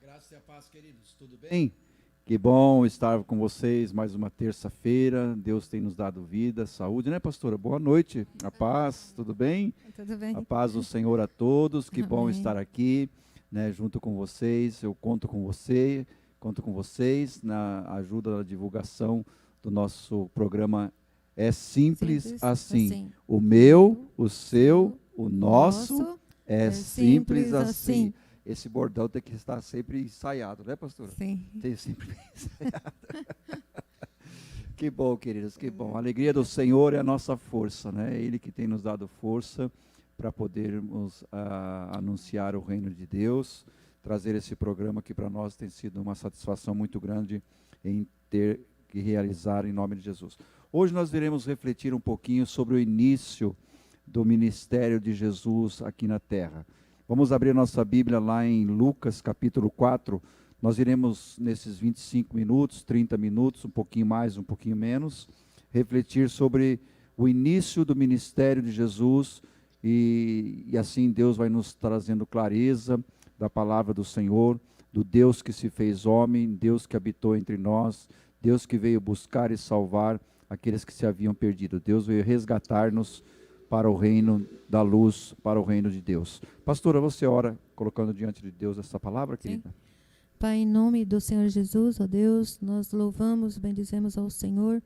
graça e a paz, queridos. Tudo bem? Que bom estar com vocês mais uma terça-feira. Deus tem nos dado vida, saúde, né, pastora? Boa noite. A paz, tudo bem? Tudo bem? A paz do Senhor a todos. Que bom Amém. estar aqui, né, junto com vocês. Eu conto com vocês na ajuda na divulgação do nosso programa. É simples assim. O meu, o seu, o nosso é simples assim. Esse bordão tem que estar sempre ensaiado, né, pastora? Sim. Tem sempre ensaiado. Que bom, queridos, que bom. A alegria do Senhor é a nossa força, né? É Ele que tem nos dado força para podermos anunciar o reino de Deus, trazer esse programa que para nós tem sido uma satisfação muito grande em ter que realizar em nome de Jesus. Hoje nós iremos refletir um pouquinho sobre o início do ministério de Jesus aqui na terra. Vamos abrir nossa Bíblia lá em Lucas capítulo 4. Nós iremos nesses 25 minutos, 30 minutos, um pouquinho mais, um pouquinho menos, refletir sobre o início do ministério de Jesus e assim Deus vai nos trazendo clareza da palavra do Senhor, do Deus que se fez homem, Deus que habitou entre nós, Deus que veio buscar e salvar aqueles que se haviam perdido. Deus veio resgatar-nos para o reino da luz, para o reino de Deus. Pastora, você ora colocando diante de Deus essa palavra, querida? Sim. Pai, em nome do Senhor Jesus, ó Deus, nós louvamos, bendizemos ao Senhor.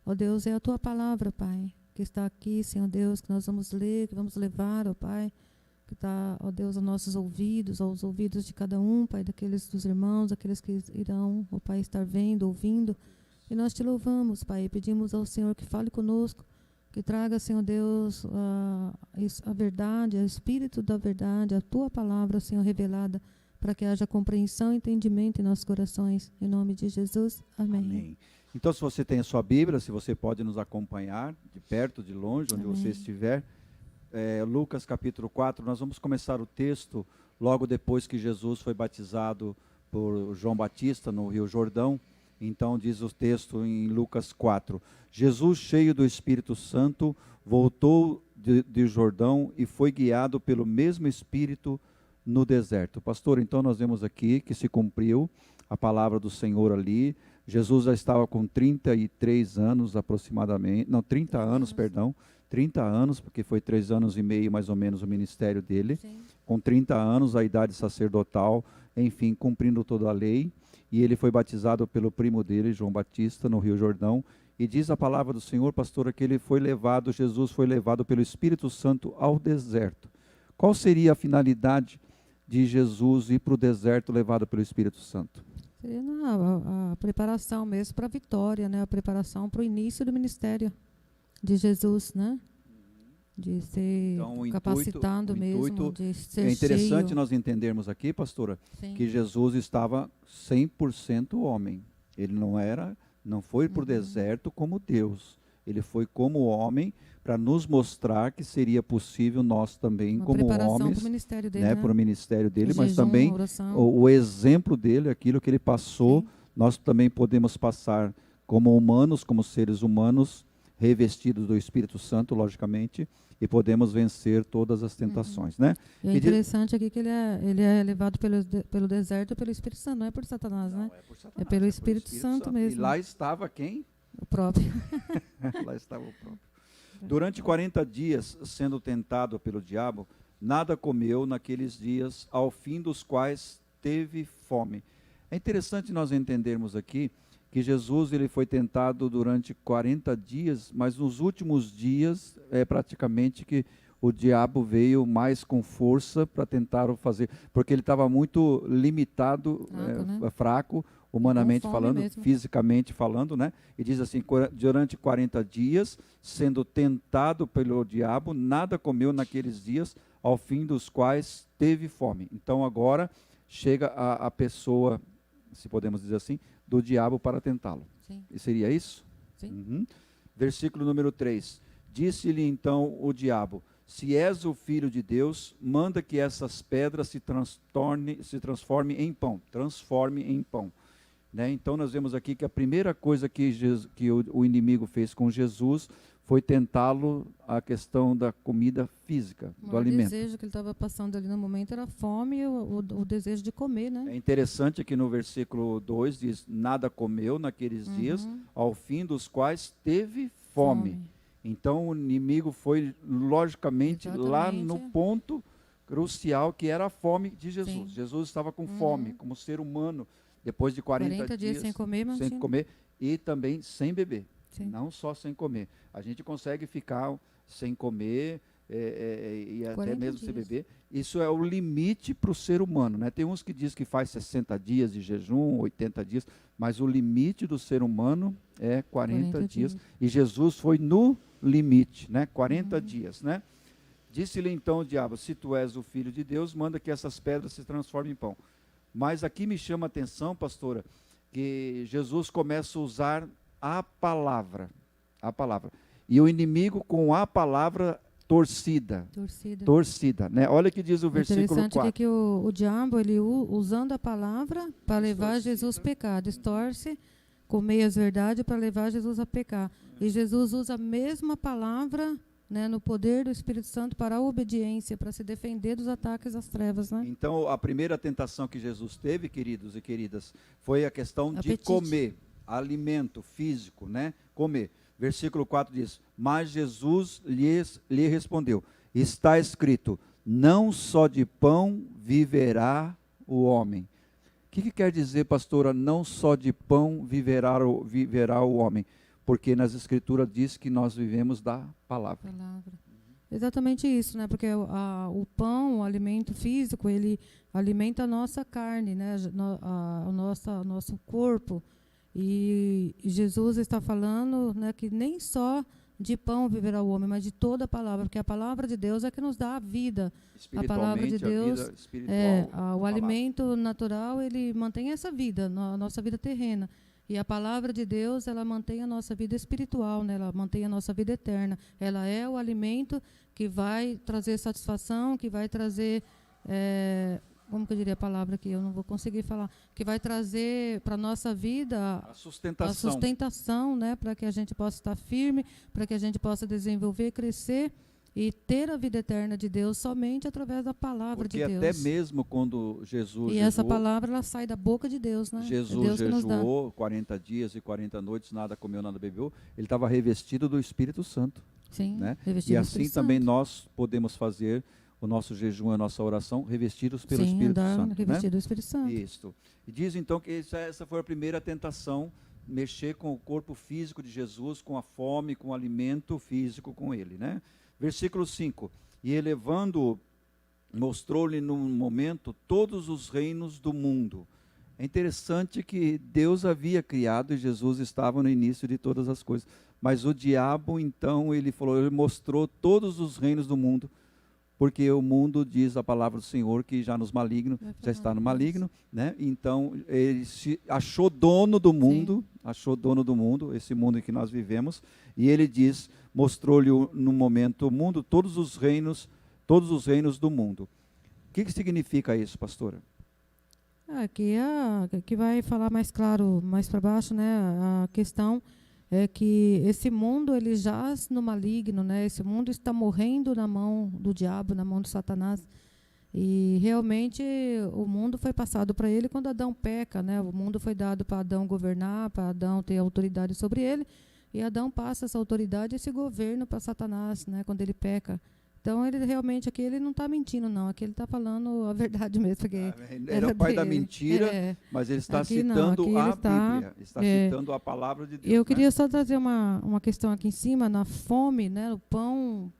Ó Deus, é a tua palavra, Pai, que está aqui, Senhor Deus, que nós vamos ler, que vamos levar, ó Pai, que está, ó Deus, aos nossos ouvidos, aos ouvidos de cada um, Pai, daqueles dos irmãos, aqueles que irão, ó Pai, estar vendo, ouvindo. E nós te louvamos, Pai, e pedimos ao Senhor que fale conosco, que traga, Senhor Deus, a verdade, o Espírito da verdade, a tua palavra, Senhor, revelada, para que haja compreensão e entendimento em nossos corações. Em nome de Jesus. Amém. Amém. Então, se você tem a sua Bíblia, se você pode nos acompanhar, de perto, de longe, onde Amém. você estiver, Lucas capítulo 4, nós vamos começar o texto logo depois que Jesus foi batizado por João Batista no Rio Jordão. Então diz o texto em Lucas 4, Jesus, cheio do Espírito Santo, voltou de Jordão e foi guiado pelo mesmo Espírito no deserto. Pastor, então nós vemos aqui que se cumpriu a palavra do Senhor ali. Jesus já estava com 33 anos aproximadamente, não, 30 anos, perdão, 30 anos, porque foi 3 anos e meio mais ou menos o ministério dele. Sim. Com 30 anos, a idade sacerdotal, enfim, cumprindo toda a lei. E ele foi batizado pelo primo dele, João Batista, no Rio Jordão. E diz a palavra do Senhor, pastora, que Jesus foi levado pelo Espírito Santo ao deserto. Qual seria a finalidade de Jesus ir para o deserto levado pelo Espírito Santo? Seria a preparação mesmo para a vitória, né? A preparação para o início do ministério de Jesus, né? De ser Então, capacitando mesmo, de ser é interessante cheio. nós entendermos aqui, pastora, Sim. que Jesus estava 100% homem. Ele não foi para o deserto como Deus. Ele foi como homem para nos mostrar que seria possível nós também, Uma como preparação homens, para o ministério dele, né, né? para o ministério dele, O mas jejum, também a oração. o exemplo dele, aquilo que ele passou, Sim. nós também podemos passar como humanos, como seres humanos, revestidos do Espírito Santo, logicamente, e podemos vencer todas as tentações, né? E é interessante aqui que ele é levado pelo deserto pelo Espírito Santo, não é por Satanás, né? É por Satanás, É pelo Espírito Santo mesmo. E lá estava quem? O próprio. Lá estava o próprio. Durante 40 dias, sendo tentado pelo diabo, nada comeu naqueles dias, ao fim dos quais teve fome. É interessante nós entendermos aqui que Jesus ele foi tentado durante 40 dias, mas nos últimos dias é praticamente que o diabo veio mais com força para tentar fazer, porque ele estava muito limitado, fraco, humanamente falando, mesmo. fisicamente falando, né? E diz assim, durante 40 dias, sendo tentado pelo diabo, nada comeu naqueles dias, ao fim dos quais teve fome. Então agora chega a pessoa, se podemos dizer assim, do diabo para tentá-lo. E seria isso? Sim. Versículo número 3. Disse-lhe então o diabo, se és o filho de Deus, manda que essas pedras se transformem em pão. Transforme em pão. né? Então nós vemos aqui que a primeira coisa que, que o inimigo fez com Jesus foi tentá-lo a questão da comida física, do alimento. O desejo que ele estava passando ali no momento era a fome e o desejo de comer, né? É interessante que no versículo 2 diz, nada comeu naqueles dias, ao fim dos quais teve fome. Então o inimigo foi, logicamente, lá no ponto crucial que era a fome de Jesus. Sim. Jesus estava com fome, como ser humano, depois de 40 dias sem comer, e também sem beber. Sim. Não só sem comer. A gente consegue ficar sem comer e até mesmo sem beber. Isso é o limite para o ser humano, né? Tem uns que dizem que faz 60 dias de jejum, 80 dias, mas o limite do ser humano é 40 dias. E Jesus foi no limite, né? 40 dias, né? Disse-lhe então o diabo, se tu és o filho de Deus, manda que essas pedras se transformem em pão. Mas aqui me chama a atenção, pastora, que Jesus começa a usar a palavra. E o inimigo com a palavra torcida, né? Olha o que diz o versículo 4. Interessante que o diabo, ele usando a palavra para levar Jesus a pecar, distorce com meias verdades para levar Jesus a pecar. E Jesus usa a mesma palavra, né, no poder do Espírito Santo para a obediência, para se defender dos ataques das trevas, né? Então, a primeira tentação que Jesus teve, queridos e queridas, foi a questão Apetite. de comer, alimento físico, né? Comer. Versículo 4 diz, mas Jesus lhe respondeu, está escrito, não só de pão viverá o homem. O que quer dizer, pastora, não só de pão viverá o homem? Porque nas escrituras diz que nós vivemos da palavra. Exatamente isso, né? Porque o pão, o alimento físico, ele alimenta a nossa carne, né? O nosso corpo. E Jesus está falando, né, que nem só de pão viverá o homem, mas de toda a palavra, porque a palavra de Deus é que nos dá a vida. A palavra de Deus, o alimento natural, ele mantém essa vida, a nossa vida terrena. E a palavra de Deus, ela mantém a nossa vida espiritual, né? Ela mantém a nossa vida eterna. Ela é o alimento que vai trazer satisfação, que vai trazer, como que eu diria a palavra aqui? Eu não vou conseguir falar. Que vai trazer para a nossa vida a sustentação, né? Para que a gente possa estar firme, para que a gente possa desenvolver, crescer e ter a vida eterna de Deus somente através da palavra de Deus. Porque até mesmo quando Jesus jejuou, essa palavra, ela sai da boca de Deus, né? Jesus jejuou 40 dias e 40 noites, nada comeu, nada bebeu, ele estava revestido do Espírito Santo. Sim, né? E assim também nós podemos fazer o nosso jejum, a nossa oração, revestidos pelo Espírito Santo. Revestido do Espírito Santo. Isso. E diz então que essa foi a primeira tentação, mexer com o corpo físico de Jesus, com a fome, com o alimento físico com ele, né? Versículo 5, e elevando-o, mostrou-lhe num momento todos os reinos do mundo. É interessante que Deus havia criado e Jesus estava no início de todas as coisas. Mas o diabo, então, ele mostrou todos os reinos do mundo, porque o mundo diz a palavra do Senhor que já está no maligno, né? Então ele se achou dono do mundo, esse mundo em que nós vivemos, e ele diz, mostrou-lhe no momento o mundo, todos os reinos do mundo. O que significa isso, pastora? Aqui vai falar mais claro, mais para baixo, né? A questão é que esse mundo, ele jaz no maligno, né? Esse mundo está morrendo na mão do diabo, na mão de Satanás. E realmente o mundo foi passado para ele quando Adão peca, né? O mundo foi dado para Adão governar, para Adão ter autoridade sobre ele, e Adão passa essa autoridade, esse governo para Satanás, né? Quando ele peca. Então, ele realmente aqui ele não está mentindo, não. Aqui ele está falando a verdade mesmo. Porque ele é o pai da mentira, mas ele está citando a Bíblia, está citando a palavra de Deus. Eu queria só trazer uma questão aqui em cima, na fome, né? O pão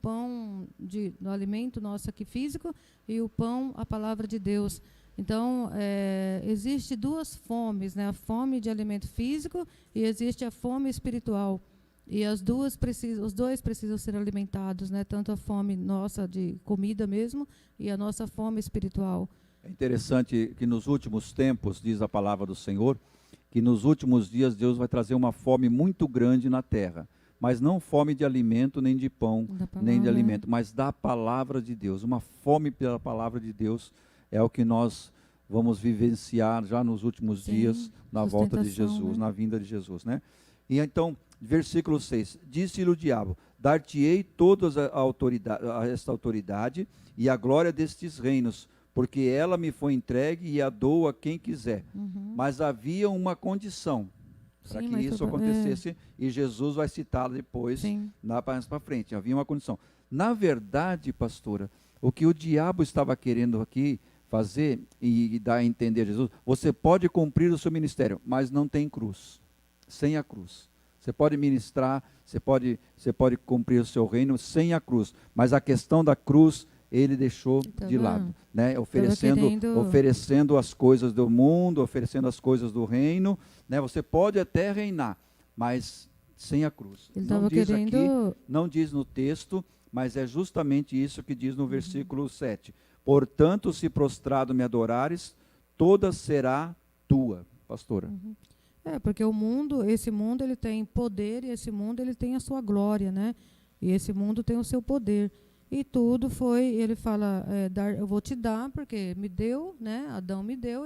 do alimento nosso aqui físico e o pão, a palavra de Deus. Então, existe duas fomes, né? A fome de alimento físico e existe a fome espiritual. E os dois precisam ser alimentados, né? Tanto a fome nossa de comida mesmo e a nossa fome espiritual. É interessante que nos últimos tempos, diz a palavra do Senhor, que nos últimos dias Deus vai trazer uma fome muito grande na terra. Mas não fome de alimento, nem de pão, nem de alimento, mas da palavra de Deus. Uma fome pela palavra de Deus é o que nós vamos vivenciar já nos últimos Sim, dias, na volta de sustentação, Jesus, né? na vinda de Jesus, né? E então, versículo 6, disse-lhe o diabo, dar-te-ei toda esta autoridade e a glória destes reinos, porque ela me foi entregue e a dou a quem quiser. Uhum. Mas havia uma condição para Sim, que mas isso foi- acontecesse, e Jesus vai citá-la depois, Sim. mais para frente. Havia uma condição. Na verdade, pastora, o que o diabo estava querendo aqui fazer e dar a entender a Jesus, você pode cumprir o seu ministério, mas não tem cruz, sem a cruz. Você pode ministrar, você pode cumprir o seu reino sem a cruz, mas a questão da cruz ele deixou de lado, né? Oferecendo as coisas do mundo, oferecendo as coisas do reino, né? Você pode até reinar, mas sem a cruz. Ele Não estava diz querendo. aqui, não diz no texto, mas é justamente isso que diz no versículo 7. Portanto, se prostrado me adorares, toda será tua, pastora. Porque esse mundo ele tem poder e esse mundo ele tem a sua glória, né? E esse mundo tem o seu poder. E tudo foi, ele fala, eu vou te dar, porque me deu, né? Adão me deu,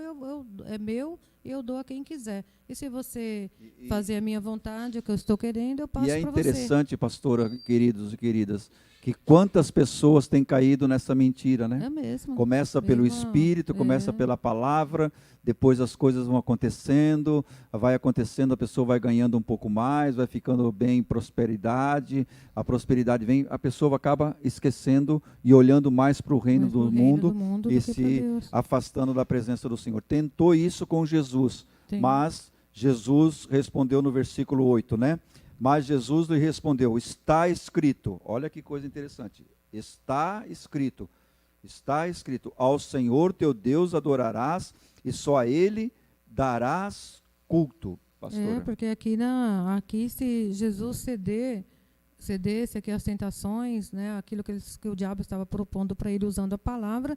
é meu e eu dou a quem quiser. E se você fazer a minha vontade, o que eu estou querendo, eu passo para você. E é interessante, pastora, queridos e queridas, que quantas pessoas têm caído nessa mentira, né? É mesmo. Começa pelo Espírito, começa pela palavra, depois as coisas vão acontecendo, a pessoa vai ganhando um pouco mais, vai ficando bem em prosperidade, a prosperidade vem, a pessoa acaba esquecendo e olhando mais para o reino do mundo e se afastando da presença do Senhor. Tentou isso com Jesus, mas Jesus respondeu no versículo 8, né? Mas Jesus lhe respondeu, está escrito, olha que coisa interessante, está escrito, ao Senhor teu Deus adorarás e só a Ele darás culto, pastora. Porque aqui se Jesus cedesse aqui às tentações, né, aquilo que o diabo estava propondo para ele usando a palavra,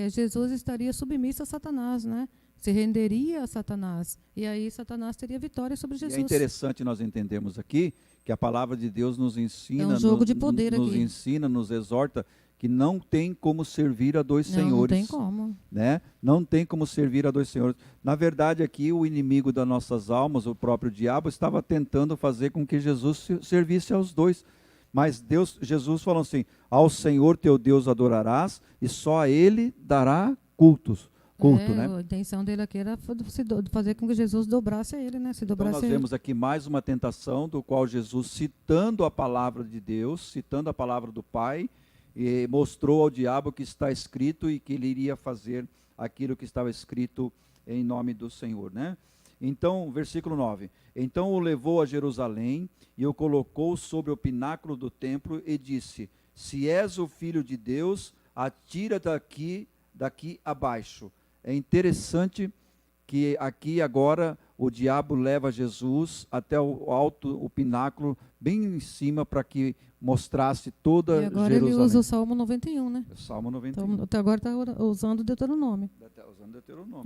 Jesus estaria submisso a Satanás, né? Se renderia a Satanás. E aí Satanás teria vitória sobre Jesus. E é interessante nós entendermos aqui que a palavra de Deus nos ensina, é um jogo de poder nos aqui. ensina, nos exorta que não tem como servir a dois senhores. Não tem como. Né? Não tem como servir a dois senhores. Na verdade, aqui o inimigo das nossas almas, o próprio diabo, estava tentando fazer com que Jesus servisse aos dois. Mas Jesus falou assim, ao Senhor teu Deus adorarás e só a Ele dará culto, né? A intenção dele aqui era fazer com que Jesus dobrasse a ele, né? Então nós vemos aqui mais uma tentação do qual Jesus, citando a palavra de Deus, citando a palavra do Pai, e mostrou ao diabo que está escrito e que ele iria fazer aquilo que estava escrito em nome do Senhor, né? Então, versículo 9. Então o levou a Jerusalém e o colocou sobre o pináculo do templo e disse, se és o Filho de Deus, atira daqui abaixo. É interessante que aqui agora o diabo leva Jesus até o pináculo, bem em cima, para que mostrasse toda Jerusalém. E agora ele usa o Salmo 91, né? O Salmo 91. Então, até agora está usando o Deuteronômio.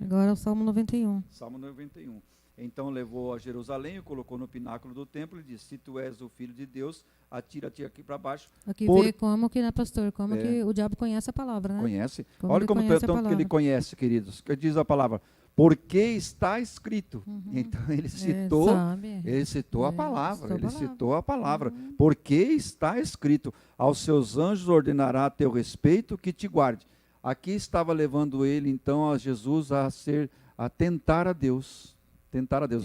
Agora é o Salmo 91. Salmo 91. Então levou a Jerusalém, o colocou no pináculo do templo e disse, se tu és o Filho de Deus, atira-te aqui para baixo. Aqui vê como que, né, pastor, como que o diabo conhece a palavra, né? Conhece. Olha como tanto que ele conhece, queridos. Que diz a palavra, porque está escrito. Então ele citou a palavra. Porque está escrito, aos seus anjos ordenará a teu respeito que te guarde. Aqui estava levando ele, então, a Jesus a tentar a Deus.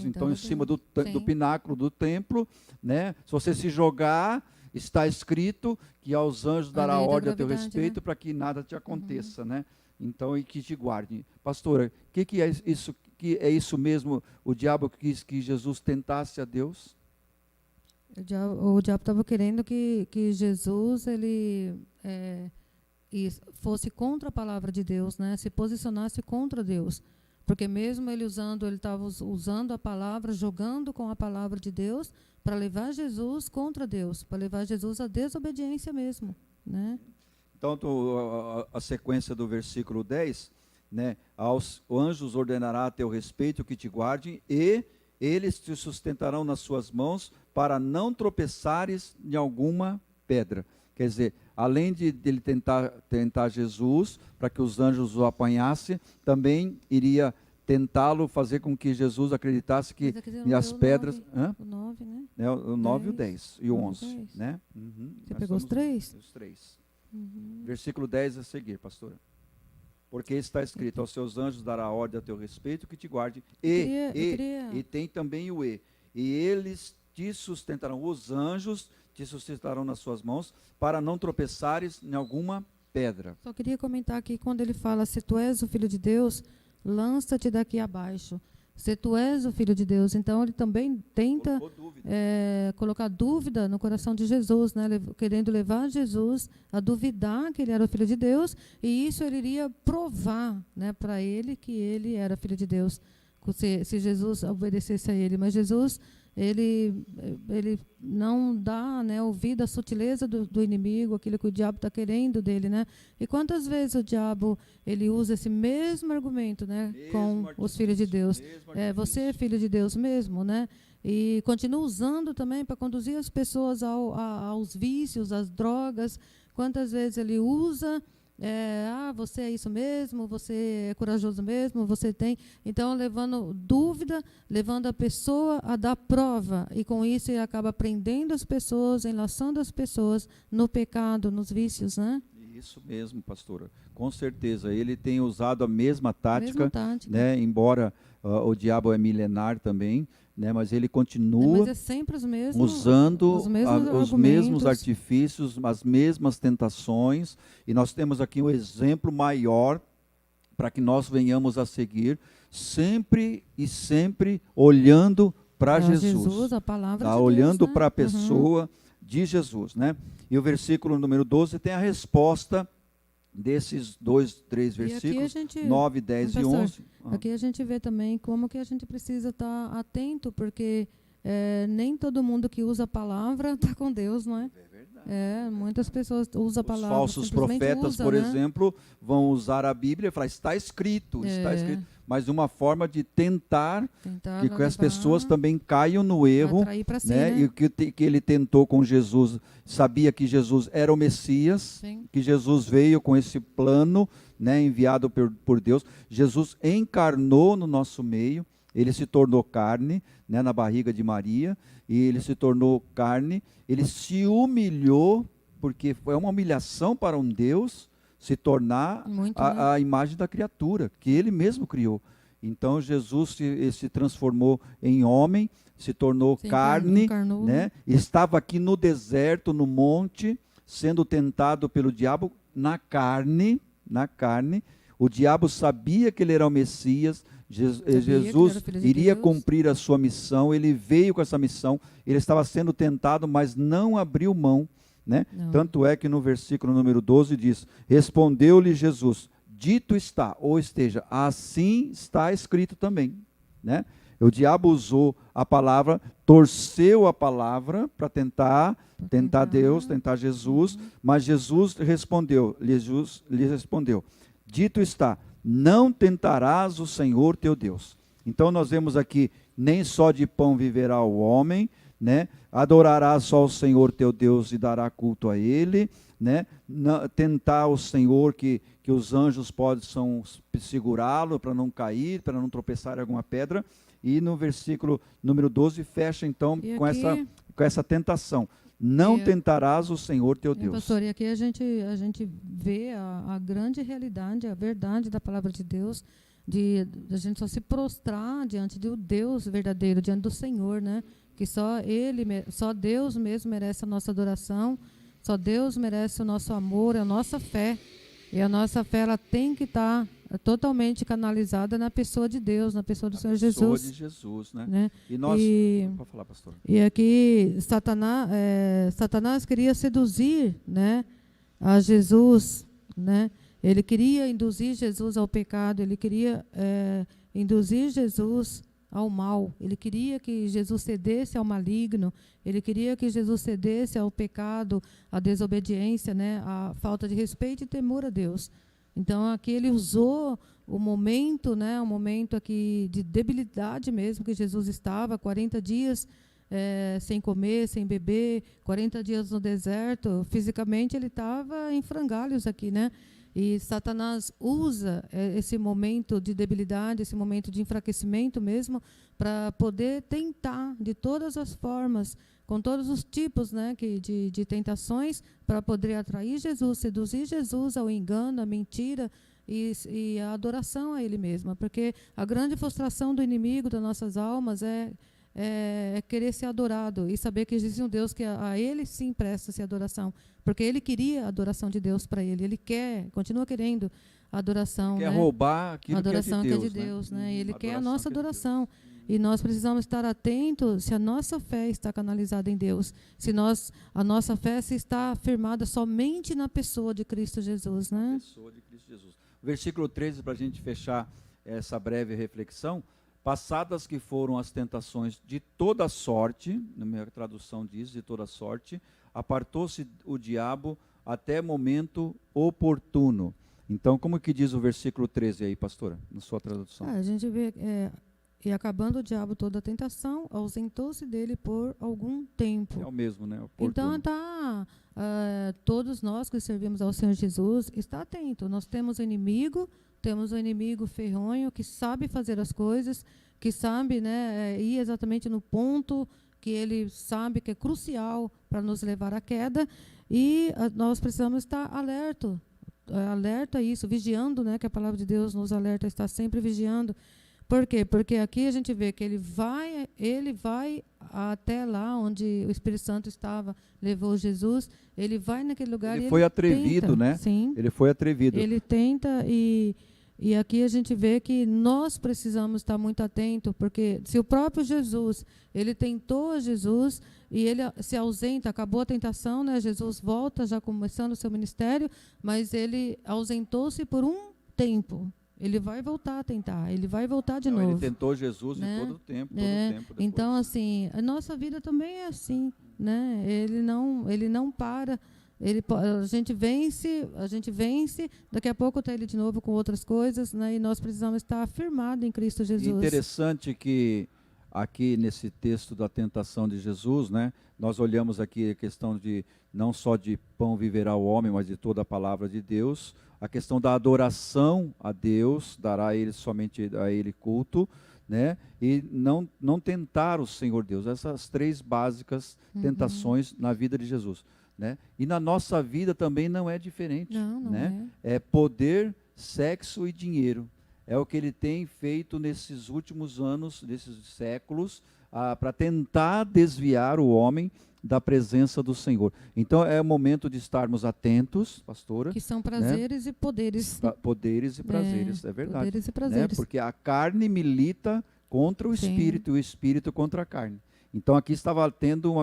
Então, em cima do pináculo do templo, né? Se você se jogar, está escrito que aos anjos dará ordem a teu respeito, né? Para que nada te aconteça, né? Então, e que te guarde. Pastora, o que é isso? Que é isso mesmo? O diabo quis que Jesus tentasse a Deus? O diabo estava querendo que Jesus ele fosse contra a palavra de Deus, né? Se posicionasse contra Deus. Porque mesmo ele estava usando a palavra, jogando com a palavra de Deus, para levar Jesus contra Deus, para levar Jesus à desobediência mesmo, né? Então, a sequência do versículo 10, né? Aos anjos ordenará a teu respeito que te guardem, e eles te sustentarão nas suas mãos, para não tropeçares em alguma pedra. Quer dizer, além de ele tentar Jesus, para que os anjos o apanhassem, também iria tentá-lo, fazer com que Jesus acreditasse que as pedras... O 9, né? O 9 e o 10, 10 e o 9 e 11. 10. Né? Você pegou os 3? Os 3. Uhum. Versículo 10 a seguir, pastora. Porque está escrito, aos seus anjos dará ordem a teu respeito, que te guarde. E tem também o e. E eles te sustentarão, os anjos te sustentarão nas suas mãos, para não tropeçares em alguma pedra. Só queria comentar aqui, quando ele fala, se tu és o Filho de Deus, lança-te daqui abaixo. Se tu és o Filho de Deus, então ele também tenta colocar dúvida no coração de Jesus, né? Querendo levar Jesus a duvidar que ele era o Filho de Deus, e isso ele iria provar, né, para ele que ele era Filho de Deus, se Jesus obedecesse a ele. Mas Jesus, ele não dá, né, ouvido à sutileza do inimigo, aquilo que o diabo está querendo dele, né? E quantas vezes o diabo ele usa esse mesmo argumento, né, com os filhos de Deus? Você é filho de Deus mesmo, né? E continua usando também para conduzir as pessoas aos vícios, às drogas. Quantas vezes ele usa... você é isso mesmo, você é corajoso mesmo, você tem... Então, levando dúvida, levando a pessoa a dar prova, e com isso ele acaba prendendo as pessoas, enlaçando as pessoas no pecado, nos vícios, né? Isso mesmo, pastora. Com certeza, ele tem usado a mesma tática. Né? Embora o diabo é milenar também, né? Mas ele continua mas é sempre usando os mesmos argumentos, artifícios, as mesmas tentações, e nós temos aqui um exemplo maior para que nós venhamos a seguir, sempre e sempre olhando para Jesus, a palavra tá? de Olhando Deus, né? para a pessoa de Jesus, né? E o versículo número 12 tem a resposta desses 3 versículos, 9, 10 e 11. Aqui a gente vê também como que a gente precisa estar atento, porque nem todo mundo que usa a palavra está com Deus, não é? Muitas pessoas usam a palavra. Os falsos profetas, por exemplo, vão usar a Bíblia e falar, está escrito, mas de uma forma de tentar que as pessoas também caiam no erro, si, né? E o que ele tentou com Jesus, sabia que Jesus era o Messias, que Jesus veio com esse plano, né, enviado por Deus. Jesus encarnou no nosso meio, ele se tornou carne, né, na barriga de Maria, e ele se tornou carne, ele se humilhou, porque foi uma humilhação para um Deus se tornar a imagem da criatura, que ele mesmo criou. Então Jesus se transformou em homem, se tornou carne, né, estava aqui no deserto, no monte, sendo tentado pelo diabo na carne. O diabo sabia que ele era o Messias, Jesus iria cumprir a sua missão, ele veio com essa missão, ele estava sendo tentado, mas não abriu mão, né? Tanto é que no versículo número 12 diz, respondeu-lhe Jesus, dito está, ou esteja, assim está escrito também, né? O diabo usou a palavra, torceu a palavra para tentar Deus, tentar Jesus, mas Jesus lhe respondeu, dito está, não tentarás o Senhor teu Deus. Então nós vemos aqui, nem só de pão viverá o homem, né? Adorarás só o Senhor teu Deus e dará culto a ele, né? Tentar o Senhor que os anjos possam segurá-lo para não cair, para não tropeçar em alguma pedra. E no versículo número 12 fecha então com essa tentação. Não tentarás o Senhor teu Deus. Pastor, e aqui a gente vê a grande realidade, a verdade da palavra de Deus, de a gente só se prostrar diante do Deus verdadeiro, diante do Senhor, né? Que só Deus mesmo merece a nossa adoração, só Deus merece o nosso amor, a nossa fé. E a nossa fé ela tem que estar totalmente canalizada na pessoa de Deus, na pessoa do Senhor Jesus. Na pessoa de Jesus, né? Né? E nós... Pode falar, pastor. E aqui Satanás queria seduzir, né, a Jesus, né? Ele queria induzir Jesus ao pecado, ele queria induzir Jesus ao mal, ele queria que Jesus cedesse ao maligno, ele queria que Jesus cedesse ao pecado, à desobediência, né, à falta de respeito e temor a Deus. Então aqui ele usou o momento, né, um momento aqui de debilidade mesmo, que Jesus estava 40 dias sem comer, sem beber, 40 dias no deserto. Fisicamente ele estava em frangalhos aqui, né? E Satanás usa esse momento de debilidade, esse momento de enfraquecimento mesmo, para poder tentar de todas as formas, com todos os tipos, né, de tentações, para poder atrair Jesus, seduzir Jesus ao engano, à mentira e à adoração a Ele mesmo. Porque a grande frustração do inimigo das nossas almas é querer ser adorado e saber que existe um Deus que a Ele sim presta-se adoração. Porque Ele queria a adoração de Deus para Ele. Ele continua querendo a adoração. Quer né? roubar aquilo a adoração que é de Deus. Né? Ele quer a Adoração nossa que é de adoração. E nós precisamos estar atentos se a nossa fé está canalizada em Deus. Se a nossa fé se está firmada somente na pessoa de Cristo Jesus. Né? Pessoa de Cristo Jesus. Versículo 13, para a gente fechar essa breve reflexão. Passadas que foram as tentações de toda sorte, na minha tradução diz, de toda sorte, apartou-se o diabo até momento oportuno. Então, como que diz o versículo 13 aí, pastora, na sua tradução? A gente vê, e acabando o diabo toda a tentação, ausentou-se dele por algum tempo. É o mesmo, né? Oportuno. Então, todos nós que servimos ao Senhor Jesus, está atento. Nós temos um inimigo ferronho que sabe fazer as coisas, que sabe, né, ir exatamente no ponto que ele sabe que é crucial para nos levar à queda, e nós precisamos estar alerta a isso, vigiando, né, que a palavra de Deus nos alerta a estar sempre vigiando. Por quê? Porque aqui a gente vê que ele vai até lá onde o Espírito Santo estava, levou Jesus, ele vai naquele lugar. Ele foi atrevido, tenta, né? Sim. Ele foi atrevido. Ele tenta e aqui a gente vê que nós precisamos estar muito atentos, porque se o próprio Jesus, ele tentou a Jesus e ele se ausenta, acabou a tentação, né? Jesus volta, já começando o seu ministério, mas ele ausentou-se por um tempo. Ele vai voltar a tentar, ele vai voltar de novo. Ele tentou Jesus em todo o tempo, depois. Então, assim, a nossa vida também é assim, né? Ele não para. A gente vence, daqui a pouco está ele de novo com outras coisas, né? E nós precisamos estar afirmados em Cristo Jesus. Interessante que aqui nesse texto da tentação de Jesus, né? Nós olhamos aqui a questão de não só de pão viverá o homem, mas de toda a palavra de Deus, a questão da adoração a Deus, dará a ele somente a ele culto, né? E não tentar o Senhor Deus. Essas três básicas tentações na vida de Jesus. Né? E na nossa vida também não é diferente. Não né? É poder, sexo e dinheiro. É o que ele tem feito nesses últimos anos, nesses séculos, para tentar desviar o homem da presença do Senhor. Então é o momento de estarmos atentos, pastora. Que são prazeres, né? E poderes. Poderes e prazeres, é verdade. Poderes e prazeres. Né? Porque a carne milita contra o espírito e o espírito contra a carne. Então aqui estava tendo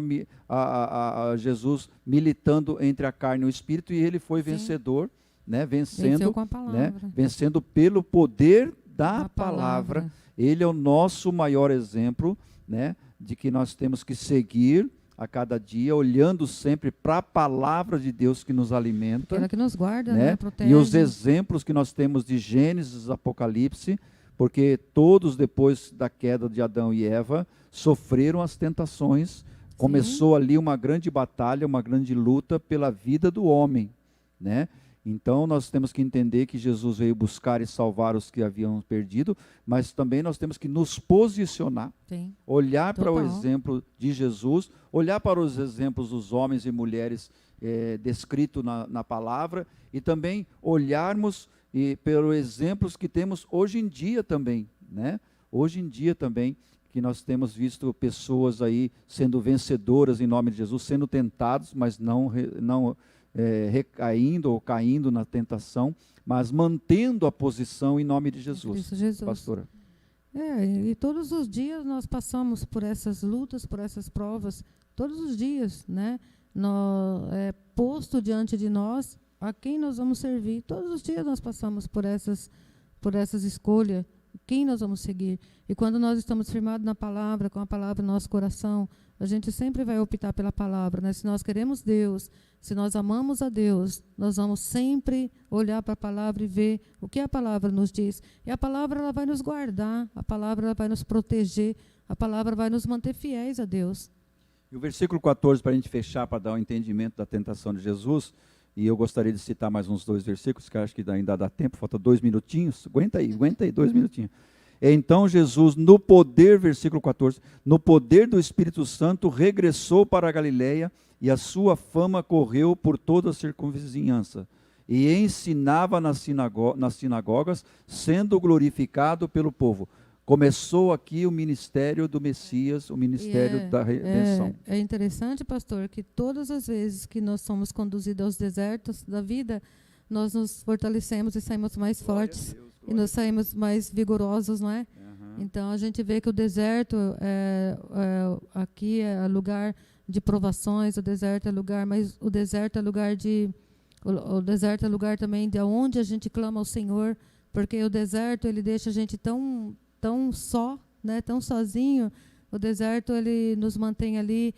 Jesus militando entre a carne e o espírito, e ele foi vencedor, né? Vencendo com a palavra, né? Vencendo pelo poder da palavra. Ele é o nosso maior exemplo, né? De que nós temos que seguir a cada dia, olhando sempre para a palavra de Deus que nos alimenta. Ela que nos guarda, né? Protege. E os exemplos que nós temos de Gênesis, Apocalipse, porque todos depois da queda de Adão e Eva sofreram as tentações. Sim. Começou ali uma grande batalha, uma grande luta pela vida do homem, né? Então nós temos que entender que Jesus veio buscar e salvar os que haviam perdido, mas também nós temos que nos posicionar, sim, olhar para o exemplo de Jesus, olhar para os exemplos dos homens e mulheres descritos na palavra, e também olharmos pelos exemplos que temos hoje em dia também, né? Hoje em dia também, que nós temos visto pessoas aí sendo vencedoras em nome de Jesus, sendo tentados, mas não recaindo ou caindo na tentação, mas mantendo a posição em nome de Jesus. Pastora. E todos os dias nós passamos por essas lutas, por essas provas, todos os dias, né? Posto diante de nós a quem nós vamos servir. Todos os dias nós passamos por essas escolhas, quem nós vamos seguir. E quando nós estamos firmados na palavra, com a palavra no nosso coração, a gente sempre vai optar pela palavra, né? Se nós queremos Deus, se nós amamos a Deus, nós vamos sempre olhar para a palavra e ver o que a palavra nos diz. E a palavra ela vai nos guardar, a palavra ela vai nos proteger, a palavra vai nos manter fiéis a Deus. E o versículo 14, para a gente fechar, para dar um entendimento da tentação de Jesus, e eu gostaria de citar mais uns 2 versículos, que eu acho que ainda dá tempo, falta 2 minutinhos, aguenta aí, 2 minutinhos. Então Jesus, no poder, versículo 14, no poder do Espírito Santo, regressou para a Galileia, e a sua fama correu por toda a circunvizinhança, e ensinava nas sinagogas, sendo glorificado pelo povo. Começou aqui o ministério do Messias, o ministério da redenção. É interessante, pastor, que todas as vezes que nós somos conduzidos aos desertos da vida, nós nos fortalecemos e saímos mais fortes, e nós saímos mais vigorosos, não é? Então a gente vê que o deserto aqui é lugar de provações, o deserto é lugar, mas o deserto é lugar o deserto é lugar também de onde a gente clama ao Senhor, porque o deserto ele deixa a gente tão só, né, tão sozinho. O deserto ele nos mantém ali,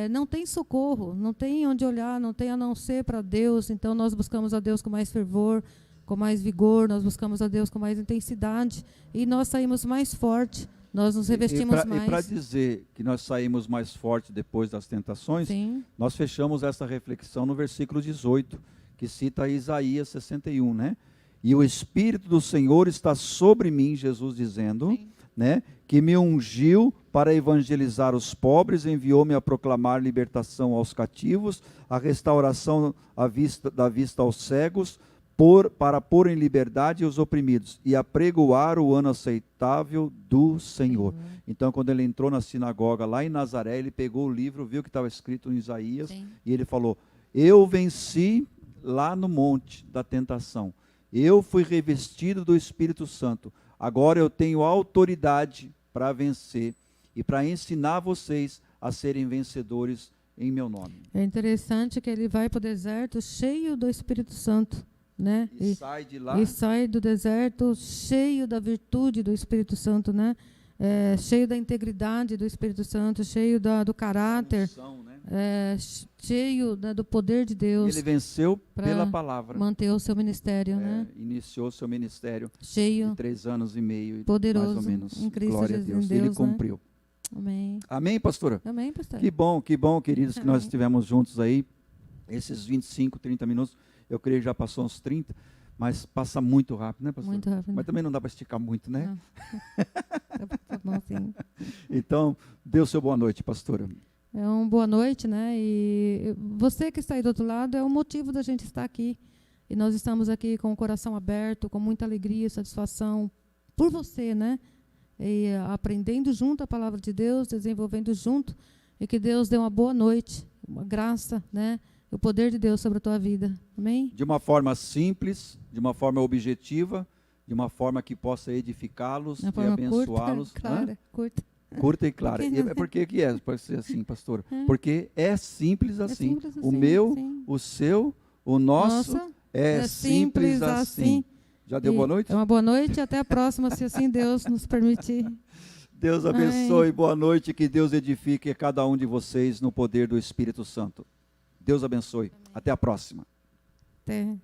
não tem socorro, não tem onde olhar, não tem a não ser para Deus. Então nós buscamos a Deus com mais fervor, com mais vigor, nós buscamos a Deus com mais intensidade, e nós saímos mais forte, nós nos revestimos mais. E para dizer que nós saímos mais forte depois das tentações, Sim. nós fechamos essa reflexão no versículo 18, que cita Isaías 61, né? E o Espírito do Senhor está sobre mim, Jesus dizendo, né, que me ungiu para evangelizar os pobres, enviou-me a proclamar libertação aos cativos, a restauração da vista aos cegos, para pôr em liberdade os oprimidos, e apregoar o ano aceitável do Senhor. Então, quando ele entrou na sinagoga lá em Nazaré, ele pegou o livro, viu que estava escrito em Isaías, e ele falou: eu venci lá no monte da tentação. Eu fui revestido do Espírito Santo. Agora eu tenho autoridade para vencer e para ensinar vocês a serem vencedores em meu nome. É interessante que ele vai para o deserto cheio do Espírito Santo, né? E sai de lá. E sai do deserto cheio da virtude do Espírito Santo, né? Cheio da integridade do Espírito Santo, cheio do caráter, unção, né? cheio do poder de Deus. Ele venceu pela palavra. Manter o seu ministério, né? Iniciou seu ministério cheio, de 3 anos e meio, poderoso, mais ou menos. em Cristo Glória Jesus, a Deus. Deus, ele cumpriu. Né? Amém. Amém, pastora? Amém, pastor. Que bom, queridos, que nós estivemos juntos aí. Esses 25, 30 minutos, eu creio que já passou uns 30, mas passa muito rápido, né, pastor? Muito rápido. Mas também não dá para esticar muito, né? Tá bom, sim. Então, dê o seu boa noite, pastora. Uma boa noite, né? E você que está aí do outro lado é o motivo da gente estar aqui. E nós estamos aqui com o coração aberto, com muita alegria, satisfação por você, né? E aprendendo junto a palavra de Deus, desenvolvendo junto, e que Deus dê uma boa noite, uma graça, né? O poder de Deus sobre a tua vida. Amém? De uma forma simples, de uma forma objetiva, de uma forma que possa edificá-los e abençoá-los. Clara, curta. Curta e clara. Por que é? Pode ser assim, pastora? Porque é simples assim. Simples assim, o meu, sim. o seu, o nosso é simples assim. Já deu boa noite? Uma boa noite e até a próxima, se assim Deus nos permitir. Deus abençoe, boa noite, que Deus edifique cada um de vocês no poder do Espírito Santo. Deus abençoe. Até a próxima. Até.